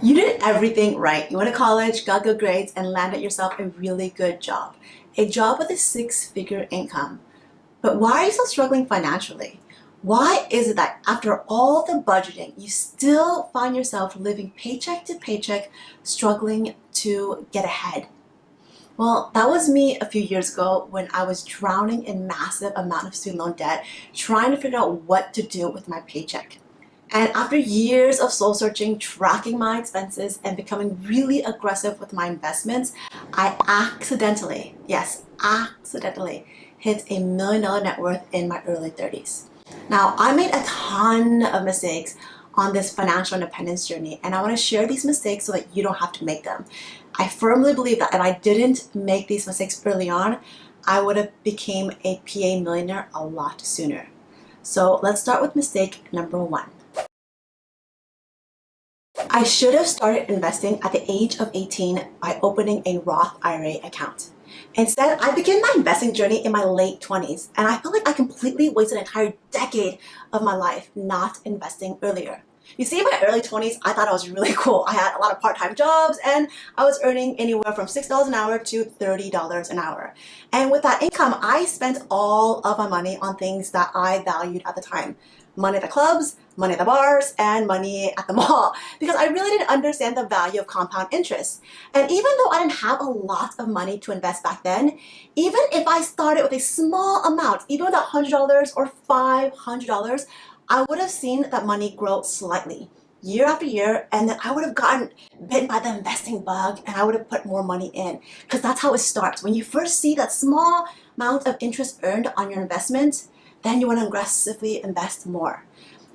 You did everything right. You went to college, got good grades, and landed yourself a really good job. A job with a six-figure income. But why are you still struggling financially? Why is it that after all the budgeting, you still find yourself living paycheck to paycheck, struggling to get ahead? Well, that was me a few years ago when I was drowning in massive amount of student loan debt, trying to figure out what to do with my paycheck. And after years of soul searching, tracking my expenses, and becoming really aggressive with my investments, I accidentally, yes, accidentally, hit $1 million net worth in my early 30s. Now, I made a ton of mistakes on this financial independence journey, and I want to share these mistakes so that you don't have to make them. I firmly believe that if I didn't make these mistakes early on, I would have became a PA millionaire a lot sooner. So let's start with mistake number one. I should have started investing at the age of 18 by opening a Roth IRA account. Instead, I began my investing journey in my late 20s, and I felt like I completely wasted an entire decade of my life not investing earlier. You see, in my early 20s, I thought I was really cool. I had a lot of part-time jobs, and I was earning anywhere from $6 an hour to $30 an hour. And with that income, I spent all of my money on things that I valued at the time. Money at the clubs, money at the bars, and money at the mall, because I really didn't understand the value of compound interest. And even though I didn't have a lot of money to invest back then, even if I started with a small amount, even with $100 or $500, I would have seen that money grow slightly year after year, and then I would have gotten bitten by the investing bug and I would have put more money in, because that's how it starts. When you first see that small amount of interest earned on your investment, then you want to aggressively invest more.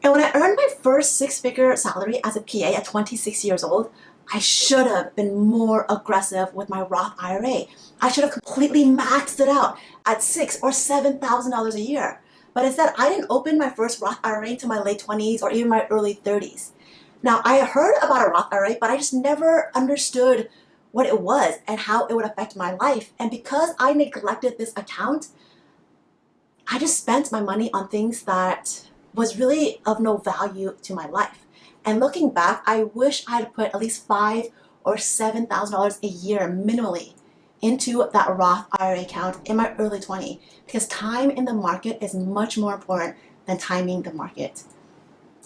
And when I earned my first six-figure salary as a PA at 26 years old, I should have been more aggressive with my Roth IRA. I should have completely maxed it out at $6,000 or $7,000 a year. But instead, I didn't open my first Roth IRA until my late 20s or even my early 30s. Now, I heard about a Roth IRA, but I just never understood what it was and how it would affect my life. And because I neglected this account, I just spent my money on things that was really of no value to my life. And looking back, I wish I had put at least $5,000 or $7,000 a year minimally into that Roth IRA account in my early 20s, because time in the market is much more important than timing the market.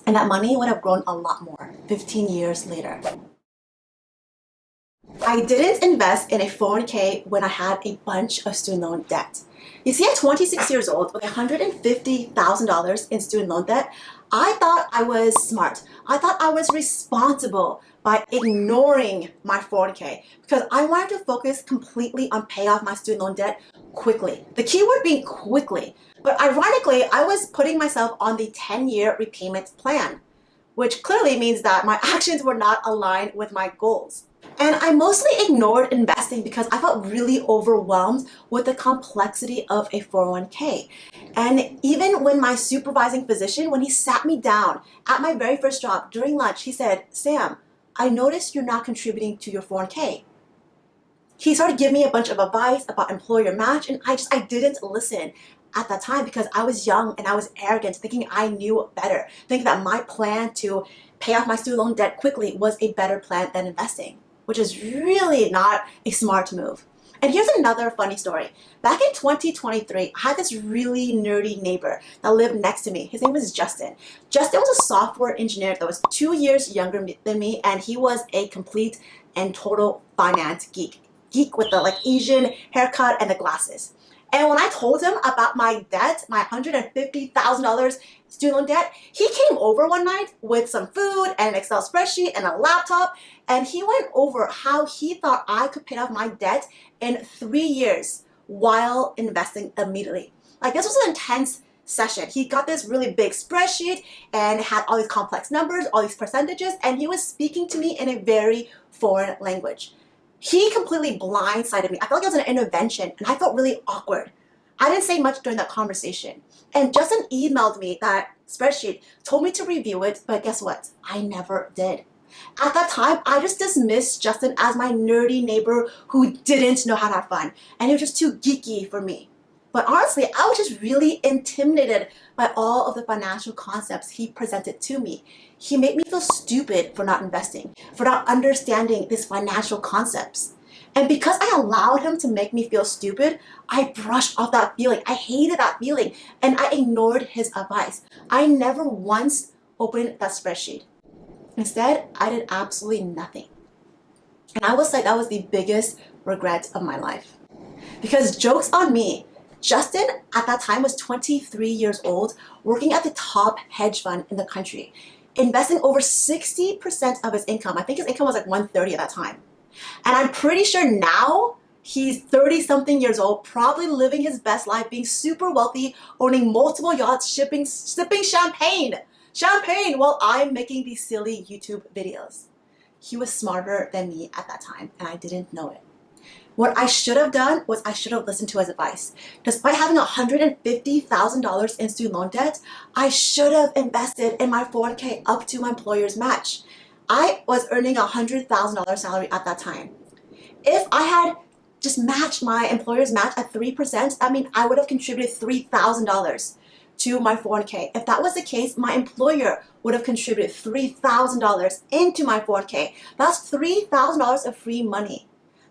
And that money would have grown a lot more 15 years later. I didn't invest in a 401k when I had a bunch of student loan debt. You see, at 26 years old with $150,000 in student loan debt, I thought I was smart. I thought I was responsible by ignoring my 401k because I wanted to focus completely on pay off my student loan debt quickly. The keyword being quickly. But ironically, I was putting myself on the 10-year repayment plan, which clearly means that my actions were not aligned with my goals. And I mostly ignored investing because I felt really overwhelmed with the complexity of a 401k. And even when my supervising physician, when he sat me down at my very first job during lunch, he said, "Sam, I noticed you're not contributing to your 401k." He started giving me a bunch of advice about employer match, and I didn't listen at that time because I was young and I was arrogant, thinking I knew better, thinking that my plan to pay off my student loan debt quickly was a better plan than investing, which is really not a smart move. And here's another funny story. Back in 2023, I had this really nerdy neighbor that lived next to me. His name was Justin. Justin was a software engineer that was 2 years younger than me, and he was a complete and total finance geek. Geek with the Asian haircut and the glasses. And when I told him about my debt, my $150,000 student loan debt, he came over one night with some food and an Excel spreadsheet and a laptop, and he went over how he thought I could pay off my debt in 3 years while investing immediately. This was an intense session. He got this really big spreadsheet and had all these complex numbers, all these percentages, and he was speaking to me in a very foreign language. He completely blindsided me. I felt like it was an intervention, and I felt really awkward. I didn't say much during that conversation. And Justin emailed me that spreadsheet, told me to review it, but guess what? I never did. At that time, I just dismissed Justin as my nerdy neighbor who didn't know how to have fun, and he was just too geeky for me. But honestly, I was just really intimidated by all of the financial concepts he presented to me. He made me feel stupid for not investing, for not understanding these financial concepts. And because I allowed him to make me feel stupid, I brushed off that feeling. I hated that feeling and I ignored his advice. I never once opened that spreadsheet. Instead, I did absolutely nothing. And I was like, that was the biggest regret of my life. Because joke's on me, Justin at that time was 23 years old, working at the top hedge fund in the country, investing over 60% of his income. I think his income was like 130 at that time. And I'm pretty sure now he's 30 something years old, probably living his best life, being super wealthy, owning multiple yachts, sipping champagne while I'm making these silly YouTube videos. He was smarter than me at that time, and I didn't know it. What I should have done was I should have listened to his advice. Despite having $150,000 in student loan debt, I should have invested in my 401k up to my employer's match. I was earning a $100,000 salary at that time. If I had just matched my employer's match at 3%, I mean, I would have contributed $3,000 to my 401k. If that was the case, my employer would have contributed $3,000 into my 401k. That's $3,000 of free money.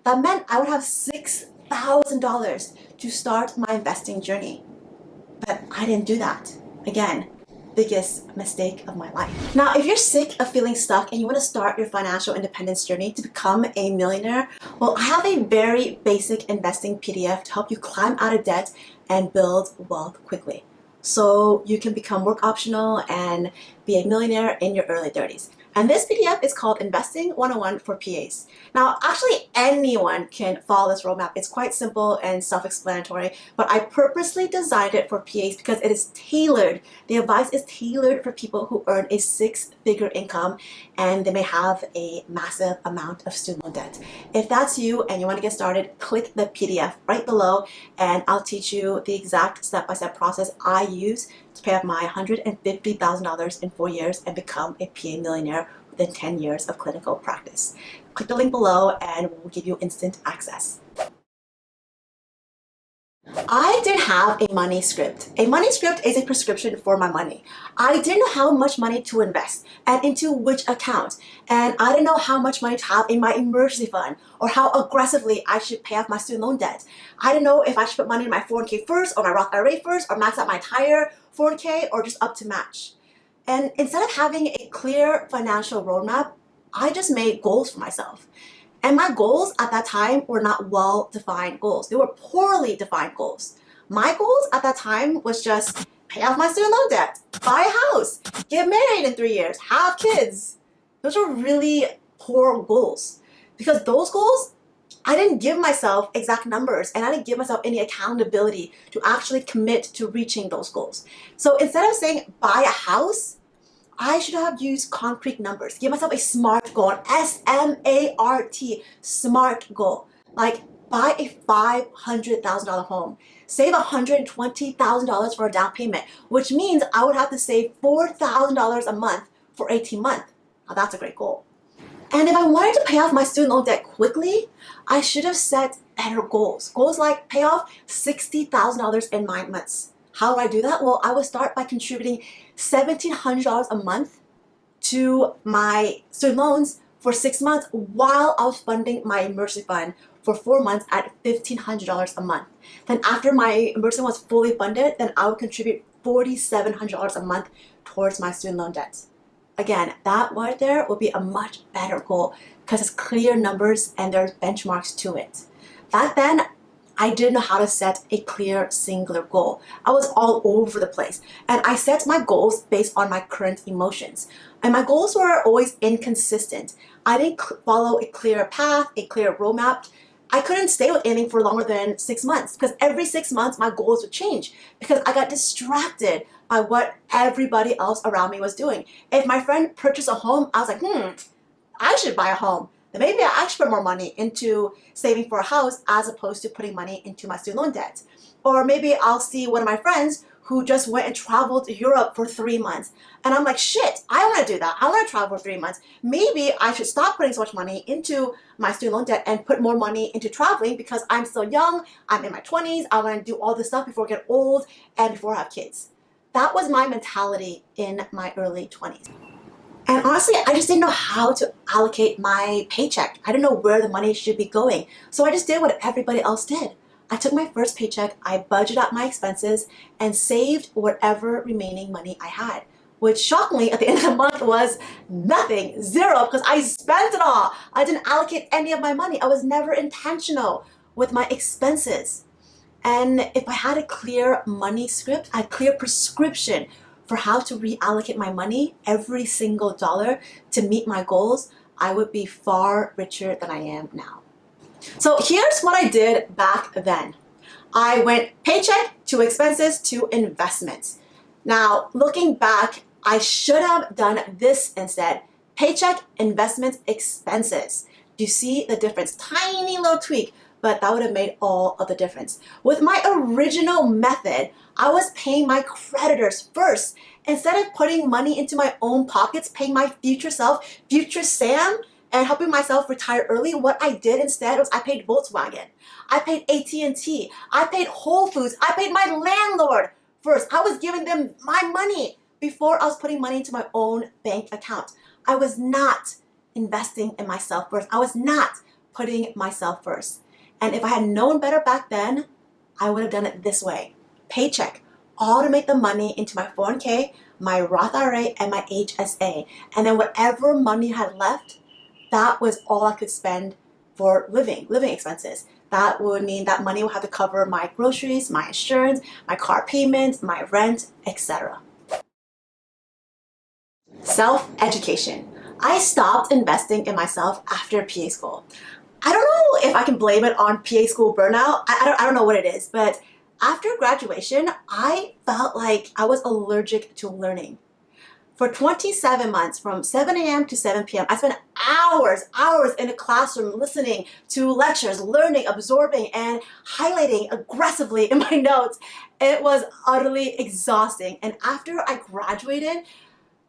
That meant I would have $6,000 to start my investing journey. But I didn't do that. Again, biggest mistake of my life. Now, if you're sick of feeling stuck and you want to start your financial independence journey to become a millionaire, well, I have a very basic investing PDF to help you climb out of debt and build wealth quickly, so you can become work optional and be a millionaire in your early 30s. And this PDF is called Investing 101 for PAs. Now, actually anyone can follow this roadmap. It's quite simple and self-explanatory, but I purposely designed it for PAs because it is tailored. The advice is tailored for people who earn a six-figure income and they may have a massive amount of student loan debt. If that's you and you want to get started, click the PDF right below and I'll teach you the exact step-by-step process I use to pay off my $150,000 in 4 years and become a PA millionaire within 10 years of clinical practice. Click the link below and we'll give you instant access. I didn't have a money script. A money script is a prescription for my money. I didn't know how much money to invest and into which account. And I didn't know how much money to have in my emergency fund or how aggressively I should pay off my student loan debt. I didn't know if I should put money in my 401k first or my Roth IRA first or max out my entire 401k or just up to match. And instead of having a clear financial roadmap, I just made goals for myself. And my goals at that time were not well-defined goals. They were poorly defined goals. My goals at that time was just pay off my student loan debt, buy a house, get married in 3 years, have kids. Those were really poor goals because those goals, I didn't give myself exact numbers and I didn't give myself any accountability to actually commit to reaching those goals. So instead of saying buy a house, I should have used concrete numbers. Give myself a SMART goal, S-M-A-R-T, SMART goal. Like buy a $500,000 home. Save $120,000 for a down payment, which means I would have to save $4,000 a month for 18 months. Now that's a great goal. And if I wanted to pay off my student loan debt quickly, I should have set better goals. Goals like pay off $60,000 in 9 months. How do I do that? Well, I would start by contributing $1,700 a month to my student loans for 6 months while I was funding my emergency fund for 4 months at $1,500 a month. Then after my emergency was fully funded, then I would contribute $4,700 a month towards my student loan debt. Again, that right there would be a much better goal because it's clear numbers and there's benchmarks to it. Back then, I didn't know how to set a clear singular goal. I was all over the place and I set my goals based on my current emotions. And my goals were always inconsistent. I didn't follow a clear path, a clear roadmap. I couldn't stay with anything for longer than 6 months because every 6 months my goals would change because I got distracted by what everybody else around me was doing. If my friend purchased a home, I was like, I should buy a home. Then maybe I should put more money into saving for a house as opposed to putting money into my student loan debt. Or maybe I'll see one of my friends who just went and traveled to Europe for 3 months. And I'm like, shit, I want to do that. I want to travel for 3 months. Maybe I should stop putting so much money into my student loan debt and put more money into traveling because I'm still young. I'm in my 20s. I want to do all this stuff before I get old and before I have kids. That was my mentality in my early 20s. And honestly, I just didn't know how to allocate my paycheck. I didn't know where the money should be going. So I just did what everybody else did. I took my first paycheck, I budgeted out my expenses, and saved whatever remaining money I had, which shockingly at the end of the month was nothing, zero, because I spent it all. I didn't allocate any of my money. I was never intentional with my expenses. And if I had a clear money script, a clear prescription for how to reallocate my money, every single dollar, to meet my goals, I would be far richer than I am now. So here's what I did back then. I went paycheck to expenses to investments. Now, looking back, I should have done this instead. Paycheck, investments, expenses. Do you see the difference? Tiny little tweak, but that would have made all of the difference. With my original method, I was paying my creditors first. Instead of putting money into my own pockets, paying my future self, future Sam, and helping myself retire early, what I did instead was I paid Volkswagen, I paid AT&T, I paid Whole Foods, I paid my landlord first. I was giving them my money before I was putting money into my own bank account. I was not investing in myself first. I was not putting myself first. And if I had known better back then, I would have done it this way. Paycheck, automate the money into my 401k, my Roth IRA, and my HSA. And then whatever money I had left, that was all I could spend for living expenses. That would mean that money will have to cover my groceries, my insurance, my car payments, my rent, etc. Self-education. I stopped investing in myself after PA school. I don't know if I can blame it on PA school burnout. I don't know what it is, but after graduation, I felt like I was allergic to learning. For 27 months, from 7 a.m. to 7 p.m., I spent hours in a classroom listening to lectures, learning, absorbing, and highlighting aggressively in my notes. It was utterly exhausting. And after I graduated,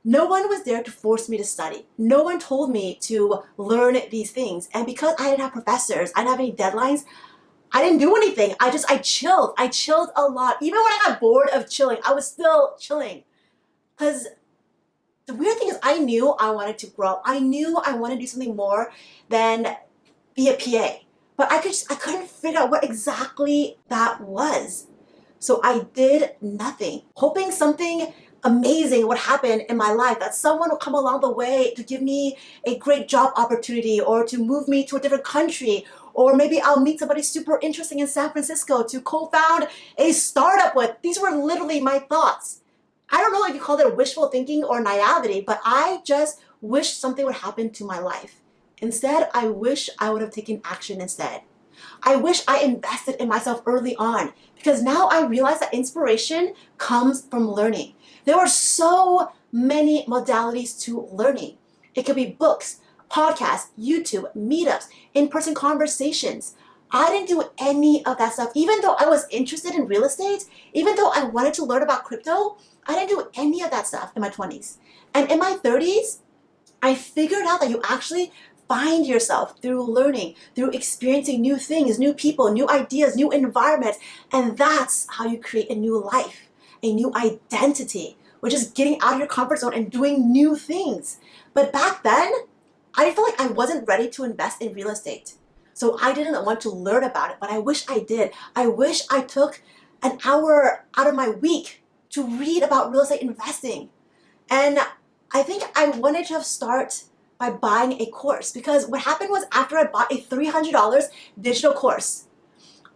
no one was there to force me to study. No one told me to learn these things. And because I didn't have professors, I didn't have any deadlines, I didn't do anything. I chilled. I chilled a lot. Even when I got bored of chilling, I was still chilling. Because the weird thing is I knew I wanted to grow. I knew I wanted to do something more than be a PA. But I couldn't figure out what exactly that was. So I did nothing, hoping something amazing would happen in my life, that someone would come along the way to give me a great job opportunity or to move me to a different country, or maybe I'll meet somebody super interesting in San Francisco to co-found a startup with. These were literally my thoughts. I don't know if you call it wishful thinking or naivety, but I just wish something would happen to my life. Instead, I wish I would have taken action instead. I wish I invested in myself early on, because now I realize that inspiration comes from learning. There are so many modalities to learning. It could be books, podcasts, YouTube, meetups, in-person conversations. I didn't do any of that stuff. Even though I was interested in real estate, even though I wanted to learn about crypto, I didn't do any of that stuff in my 20s. And in my 30s, I figured out that you actually find yourself through learning, through experiencing new things, new people, new ideas, new environments. And that's how you create a new life, a new identity, which is getting out of your comfort zone and doing new things. But back then, I felt like I wasn't ready to invest in real estate. So I didn't want to learn about it, but I wish I did. I wish I took an hour out of my week to read about real estate investing. And I think I wanted to start by buying a course, because what happened was after I bought a $300 digital course,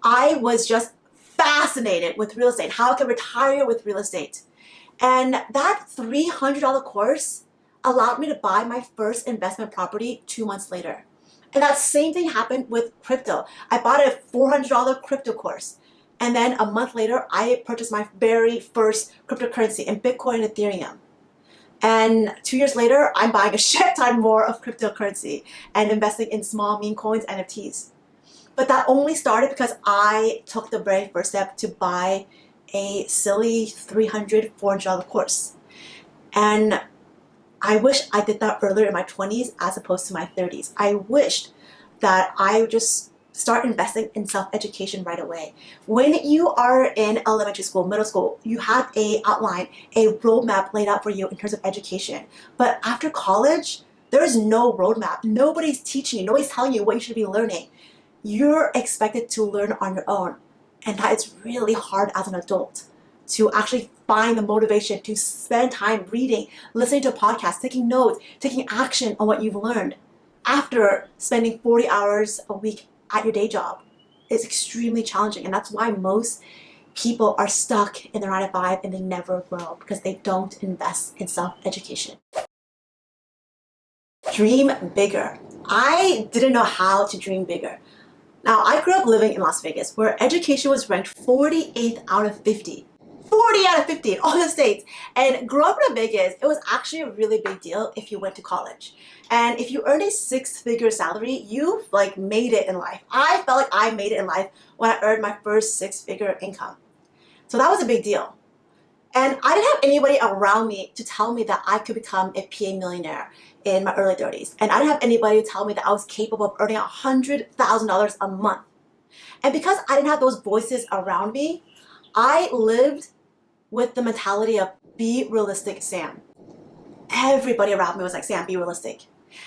I was just fascinated with real estate, how I could retire with real estate. And that $300 course allowed me to buy my first investment property 2 months later. And that same thing happened with crypto. I bought a $400 crypto course. And then a month later, I purchased my very first cryptocurrency in Bitcoin and Ethereum. And 2 years later, I'm buying a shit ton more of cryptocurrency and investing in small meme coins, NFTs. But that only started because I took the very first step to buy a silly $300, $400 course. And I wish I did that earlier in my 20s as opposed to my 30s. I wished that I would just start investing in self-education right away. When you are in elementary school, middle school, you have a outline, a roadmap laid out for you in terms of education. But after college, there is no roadmap. Nobody's teaching you. Nobody's telling you what you should be learning. You're expected to learn on your own. And that is really hard as an adult, to actually find the motivation to spend time reading, listening to a podcast, taking notes, taking action on what you've learned after spending 40 hours a week at your day job. It's extremely challenging, and that's why most people are stuck in their 9 to 5 and they never grow, because they don't invest in self-education. Dream bigger. I didn't know how to dream bigger. Now, I grew up living in Las Vegas, where education was ranked 48th out of 50. 40 out of 50 in all the states. And growing up in Vegas, it was actually a really big deal if you went to college. And if you earned a 6-figure salary, you made it in life. I felt like I made it in life when I earned my first 6-figure income. So that was a big deal. And I didn't have anybody around me to tell me that I could become a PA millionaire in my early 30s. And I didn't have anybody to tell me that I was capable of earning $100,000 a month. And because I didn't have those voices around me, I lived with the mentality of be realistic, Sam. Everybody around me was like, Sam, be realistic.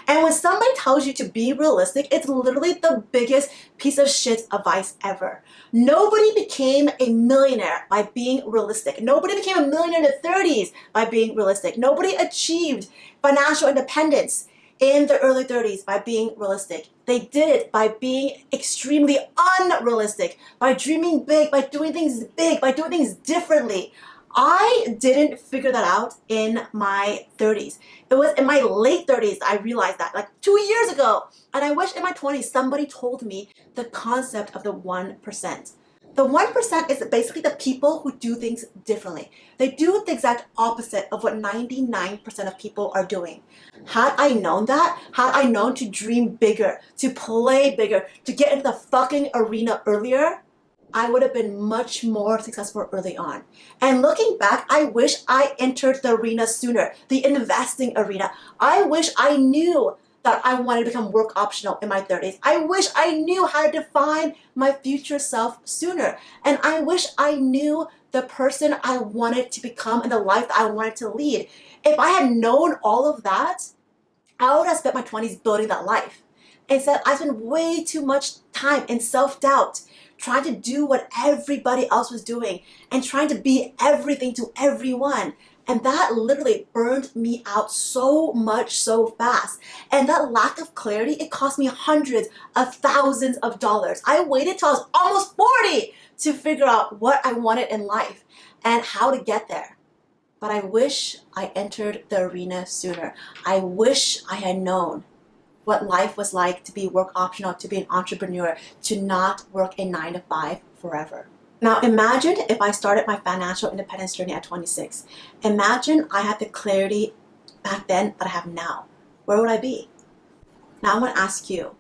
And when somebody tells you to be realistic, it's literally the biggest piece of shit advice ever. Nobody became a millionaire by being realistic. Nobody became a millionaire in their 30s by being realistic. Nobody achieved financial independence in their early 30s by being realistic. They did it by being extremely unrealistic, by dreaming big, by doing things big, by doing things differently. I didn't figure that out in my 30s. It was in my late 30s I realized that, 2 years ago. And I wish in my 20s somebody told me the concept of the 1%. The 1% is basically the people who do things differently. They do the exact opposite of what 99% of people are doing. Had I known that, had I known to dream bigger, to play bigger, to get into the fucking arena earlier, I would have been much more successful early on. And looking back, I wish I entered the arena sooner, the investing arena. I wish I knew that I wanted to become work optional in my 30s. I wish I knew how to define my future self sooner. And I wish I knew the person I wanted to become and the life that I wanted to lead. If I had known all of that, I would have spent my 20s building that life. Instead, I spent way too much time in self-doubt, trying to do what everybody else was doing and trying to be everything to everyone. And that literally burned me out so much so fast. And that lack of clarity, it cost me hundreds of thousands of dollars. I waited till I was almost 40 to figure out what I wanted in life and how to get there. But I wish I entered the arena sooner. I wish I had known what life was like to be work optional, to be an entrepreneur, to not work a 9 to 5 forever. Now imagine if I started my financial independence journey at 26. Imagine I had the clarity back then that I have now. Where would I be? Now I want to ask you,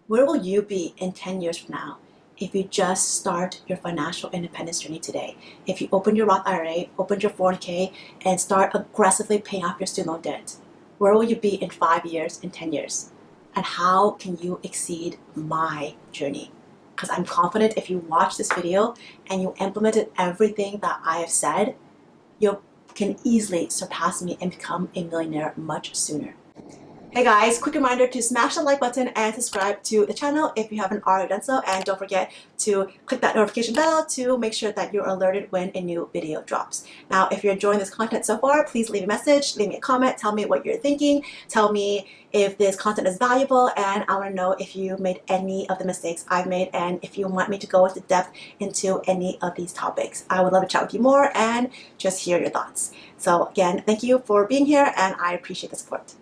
where will you be in 10 years from now if you just start your financial independence journey today? If you open your Roth IRA, open your 401k, and start aggressively paying off your student loan debt, where will you be in 5 years, in 10 years? And how can you exceed my journey? Because I'm confident if you watch this video and you implemented everything that I have said, you can easily surpass me and become a millionaire much sooner. Hey guys, quick reminder to smash the like button and subscribe to the channel if you haven't already done so, and don't forget to click that notification bell to make sure that you're alerted when a new video drops. Now, if you're enjoying this content so far, please leave a message, leave me a comment, tell me what you're thinking, tell me if this content is valuable, and I want to know if you made any of the mistakes I've made and if you want me to go into depth into any of these topics. I would love to chat with you more and just hear your thoughts. So again, thank you for being here and I appreciate the support.